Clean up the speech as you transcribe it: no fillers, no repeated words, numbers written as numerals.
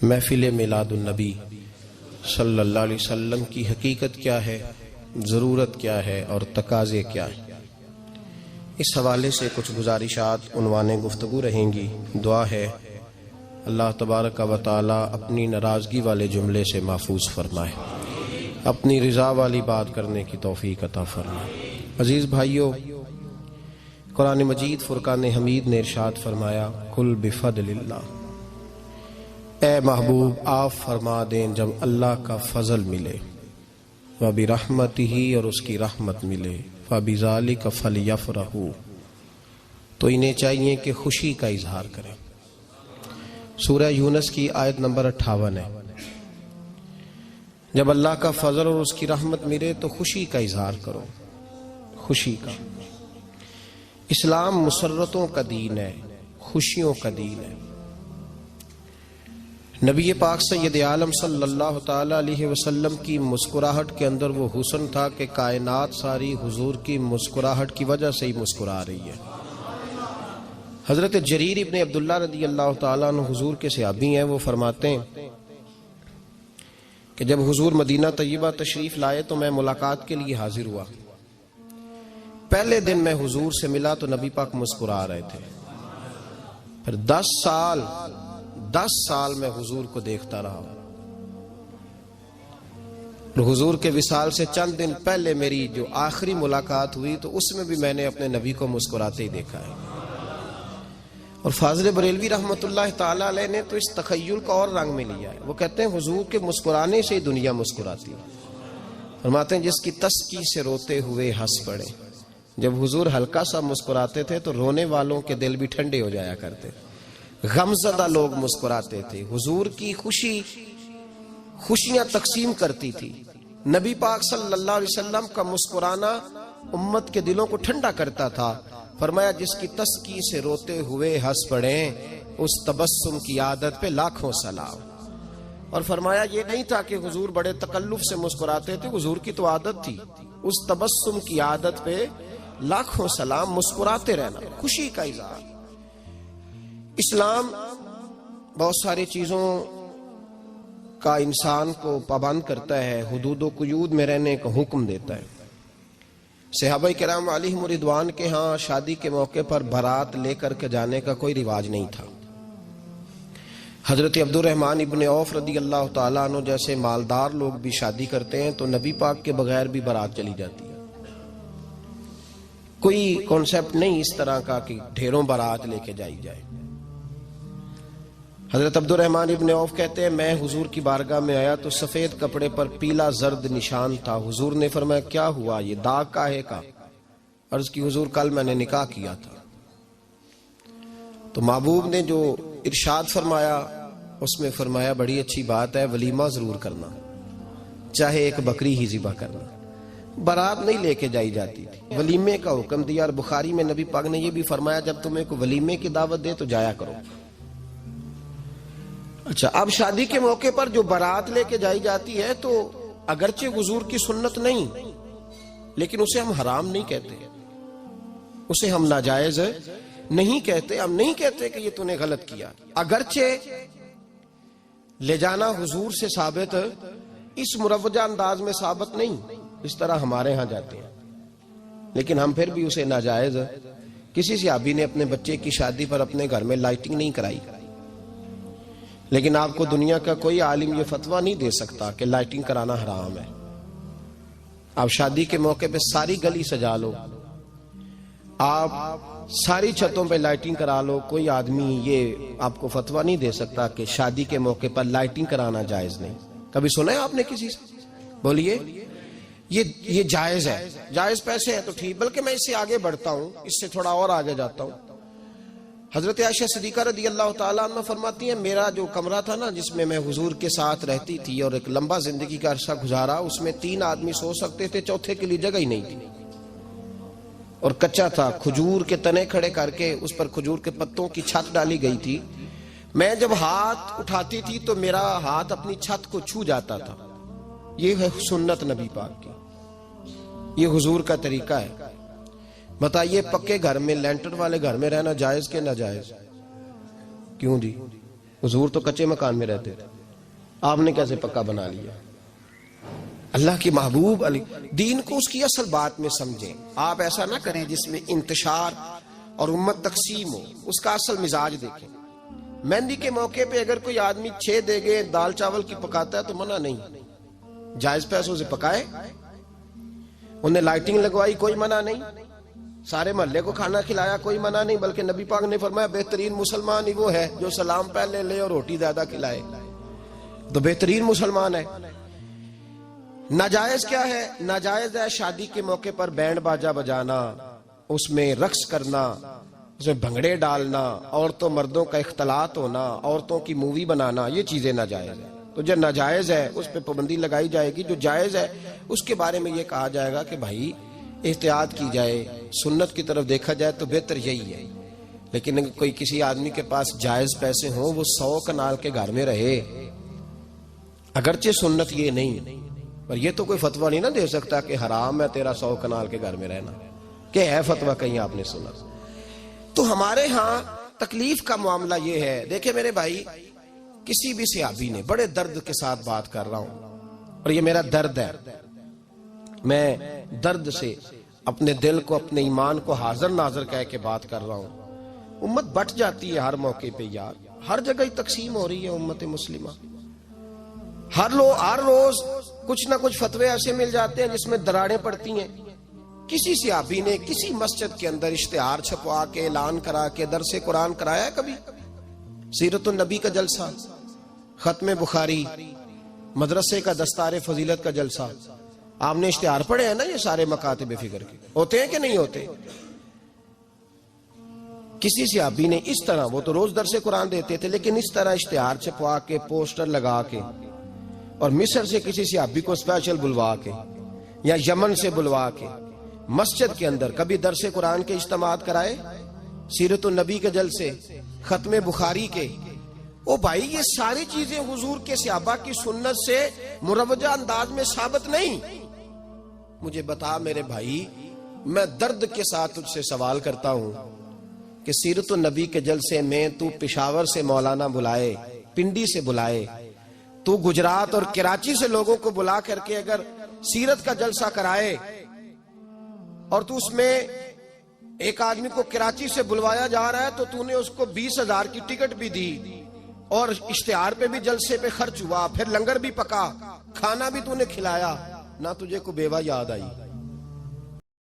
محفل میلاد النبی صلی اللہ علیہ وسلم کی حقیقت کیا ہے، ضرورت کیا ہے اور تقاضے کیا ہیں، اس حوالے سے کچھ گزارشات عنوان گفتگو رہیں گی۔ دعا ہے اللہ تبارک و تعالی اپنی ناراضگی والے جملے سے محفوظ فرمائے، اپنی رضا والی بات کرنے کی توفیق عطا فرمائے۔ عزیز بھائیو، قرآن مجید فرقان حمید نے ارشاد فرمایا، قل بفضل اللہ، اے محبوب آپ فرما دیں جب اللہ کا فضل ملے، وَبِرَحْمَتِهِ اور اس کی رحمت ملے، فَبِذَلِكَ فَلْيَفْرَحُوا تو انہیں چاہیے کہ خوشی کا اظہار کریں۔ سورہ یونس کی آیت نمبر 58 ہے۔ جب اللہ کا فضل اور اس کی رحمت ملے تو خوشی کا اظہار کرو، خوشی کا۔ اسلام مسرتوں کا دین ہے، خوشیوں کا دین ہے۔ نبی پاک سید عالم صلی اللہ تعالی علیہ وسلم کی مسکراہٹ کے اندر وہ حسن تھا کہ کائنات ساری حضور کی مسکراہٹ کی وجہ سے ہی مسکرا رہی ہے۔ حضرت جریر ابن عبداللہ رضی اللہ تعالیٰ عنہ حضور کے صحابی ہیں، وہ فرماتے ہیں کہ جب حضور مدینہ طیبہ تشریف لائے تو میں ملاقات کے لیے حاضر ہوا۔ پہلے دن میں حضور سے ملا تو نبی پاک مسکرا رہے تھے۔ پھر 10 سال میں حضور کو دیکھتا رہا۔ حضور کے وصال سے چند دن پہلے میری جو آخری ملاقات ہوئی تو اس میں بھی میں نے اپنے نبی کو مسکراتے ہی دیکھا ہے۔ اور فاضل بریلوی رحمۃ اللہ تعالی علیہ نے تو اس تخیل کا اور رنگ میں لیا ہے۔ وہ کہتے ہیں حضور کے مسکرانے سے ہی دنیا مسکراتی ہے۔ فرماتے ہیں جس کی تسکی سے روتے ہوئے ہنس پڑے۔ جب حضور ہلکا سا مسکراتے تھے تو رونے والوں کے دل بھی ٹھنڈے ہو جایا کرتے، غمزدہ لوگ مسکراتے تھے۔ حضور کی خوشیاں تقسیم کرتی تھی۔ نبی پاک صلی اللہ علیہ وسلم کا مسکرانا امت کے دلوں کو ٹھنڈا کرتا تھا۔ فرمایا جس کی تسکی سے روتے ہوئے ہنس پڑیں اس تبسم کی عادت پہ لاکھوں سلام۔ اور فرمایا یہ نہیں تھا کہ حضور بڑے تکلف سے مسکراتے تھے، حضور کی تو عادت تھی اس تبسم کی عادت پہ لاکھوں سلام، مسکراتے رہنا، خوشی کا اظہار۔ اسلام بہت ساری چیزوں کا انسان کو پابند کرتا ہے، حدود و قیود میں رہنے کا حکم دیتا ہے۔ صحابہ کرام علیہم رضوان کے ہاں شادی کے موقع پر بارات لے کر کے جانے کا کوئی رواج نہیں تھا۔ حضرت عبد الرحمن ابن عوف رضی اللہ تعالیٰ عنہ جیسے مالدار لوگ بھی شادی کرتے ہیں تو نبی پاک کے بغیر بھی بارات چلی جاتی ہے۔ کوئی کانسیپٹ نہیں اس طرح کا کہ ڈھیروں بارات لے کے جائی جائے۔ حضرت عبد الرحمن ابن عوف کہتے ہیں میں حضور کی بارگاہ میں آیا تو سفید کپڑے پر پیلا زرد نشان تھا۔ حضور نے فرمایا کیا ہوا، یہ داغ کاہے کا؟ عرض کی حضور کل میں نے نکاح کیا تھا۔ تو محبوب نے جو ارشاد فرمایا اس میں فرمایا بڑی اچھی بات ہے، ولیمہ ضرور کرنا، چاہے ایک بکری ہی ذبح کرنا۔ بارات نہیں لے کے جائی جاتی تھی، ولیمے کا حکم دیا۔ اور بخاری میں نبی پاک نے یہ بھی فرمایا جب تمہیں کوئی ولیمے کی دعوت دے تو جایا کرو۔ اچھا، اب شادی کے موقع پر جو بارات لے کے جائی جاتی ہے تو اگرچہ حضور کی سنت نہیں لیکن اسے ہم حرام نہیں کہتے، اسے ہم ناجائز نہیں کہتے، ہم نہیں کہتے کہ یہ تو نے غلط کیا۔ اگرچہ لے جانا حضور سے ثابت اس مروجہ انداز میں ثابت نہیں، اس طرح ہمارے ہاں جاتے ہیں، لیکن ہم پھر بھی اسے ناجائز۔ کسی صحابی نے اپنے بچے کی شادی پر اپنے گھر میں لائٹنگ نہیں کرائی، لیکن آپ کو دنیا کا کوئی عالم یہ فتویٰ نہیں دے سکتا کہ لائٹنگ کرانا حرام ہے۔ آپ شادی کے موقع پہ ساری گلی سجا لو، آپ ساری چھتوں پہ لائٹنگ کرا لو، کوئی آدمی یہ آپ کو فتویٰ نہیں دے سکتا کہ شادی کے موقع پر لائٹنگ کرانا جائز نہیں۔ کبھی سنا ہے آپ نے کسی سے؟ بولیے یہ جائز ہے، جائز پیسے ہے تو ٹھیک، بلکہ میں اس سے آگے بڑھتا ہوں، اس سے تھوڑا اور آگے جاتا ہوں۔ حضرت عائشہ صدیقہ رضی اللہ تعالیٰ عنہ فرماتی ہیں میرا جو کمرہ تھا نا جس میں میں حضور کے ساتھ رہتی تھی اور ایک لمبا زندگی کا عرصہ گزارا، اس میں 3 آدمی سو سکتے تھے، چوتھے کے لیے جگہ ہی نہیں تھی، اور کچا تھا، کھجور کے تنے کھڑے کر کے اس پر کھجور کے پتوں کی چھت ڈالی گئی تھی۔ میں جب ہاتھ اٹھاتی تھی تو میرا ہاتھ اپنی چھت کو چھو جاتا تھا۔ یہ ہے سنت نبی پاک کی۔ یہ حضور کا طریقہ ہے. بتائیے پکے گھر میں لینٹر والے گھر میں رہنا جائز کہ ناجائز؟ کیوں جی؟ حضور تو کچے مکان میں رہتے تھے، آپ نے کیسے پکا بنا لیا؟ اللہ کی محبوب علی دین کو اس کی اصل بات میں سمجھیں. آپ ایسا نہ کریں جس میں انتشار اور امت تقسیم ہو. اس کا اصل مزاج دیکھیں. مہندی کے موقع پہ اگر کوئی آدمی 6 دیگیں دال چاول کی پکاتا ہے تو منع نہیں، جائز پیسوں سے پکائے. انہیں لائٹنگ لگوائی، کوئی منع نہیں. سارے محلے کو کھانا کھلایا، کوئی منع نہیں. بلکہ نبی پاک نے فرمایا بہترین مسلمان ہی وہ ہے جو سلام پہلے لے اور روٹی زیادہ کھلائے. تو بہترین مسلمان ہے. ناجائز کیا ہے؟ ناجائز ہے شادی کے موقع پر بینڈ باجا بجانا، اس میں رقص کرنا، اس میں بھنگڑے ڈالنا، عورتوں مردوں کا اختلاط ہونا، عورتوں کی مووی بنانا، یہ چیزیں ناجائز ہیں. تو جو ناجائز ہے اس پہ پابندی لگائی جائے گی. جو جائز ہے اس کے بارے میں یہ کہا جائے گا کہ بھائی احتیاط کی جائے، سنت کی طرف دیکھا جائے تو بہتر یہی ہے. لیکن اگر کوئی کسی آدمی کے پاس جائز پیسے ہوں، وہ 100 کنال کے گھر میں رہے، اگرچہ سنت یہ نہیں، پر یہ تو کوئی فتویٰ نہیں نہ دے سکتا کہ حرام ہے تیرا 100 کنال کے گھر میں رہنا. کہ ہے فتویٰ کہیں آپ نے سنا؟ تو ہمارے ہاں تکلیف کا معاملہ یہ ہے. دیکھیں میرے بھائی، کسی بھی صحابی نے، بڑے درد کے ساتھ بات کر رہا ہوں اور یہ میرا درد ہے، میں درد سے اپنے دل کو، اپنے ایمان کو حاضر ناظر کہہ کے بات کر رہا ہوں. امت بٹ جاتی ہے ہر موقع پہ یار، ہر جگہ ہی تقسیم ہو رہی ہے امت مسلمہ. ہر روز کچھ نہ کچھ فتوے ایسے مل جاتے ہیں جس میں دراڑیں پڑتی ہیں. کسی صحابی نے کسی مسجد کے اندر اشتہار چھپوا کے اعلان کرا کے درس قرآن کرایا ہے کبھی؟ سیرت النبی کا جلسہ، ختم بخاری، مدرسے کا دستار فضیلت کا جلسہ، آپ نے اشتہار پڑھے ہیں نا یہ سارے مکاتب فکر کے؟ ہوتے ہیں کہ نہیں ہوتے؟ کسی صحابی نے اس طرح، وہ تو روز درس قرآن دیتے تھے، لیکن اس طرح اشتہار چھپوا کے، پوسٹر لگا کے، اور مصر سے کسی صحابی کو اسپیشل بلوا کے یا یمن سے بلوا کے مسجد کے اندر کبھی درس قرآن کے اجتماعات کرائے، سیرت النبی کے جلسے، ختم بخاری کے؟ او بھائی یہ ساری چیزیں حضور کے صحابہ کی سنت سے مروجہ انداز میں ثابت نہیں. مجھے بتا میرے بھائی، میں درد کے ساتھ تجھ سے سوال کرتا ہوں کہ سیرت النبی کے جلسے میں تو پشاور سے مولانا بلائے، پنڈی سے بلائے، تو گجرات اور کراچی سے لوگوں کو بلا کر کے اگر سیرت کا جلسہ کرائے، اور تو اس میں ایک آدمی کو کراچی سے بلوایا جا رہا ہے تو تو نے اس کو 20,000 کی ٹکٹ بھی دی، اور اشتہار پہ بھی جلسے پہ خرچ ہوا، پھر لنگر بھی پکا، کھانا بھی تو نے کھلایا، نہ تجھے کو بیوہ یاد آئی؟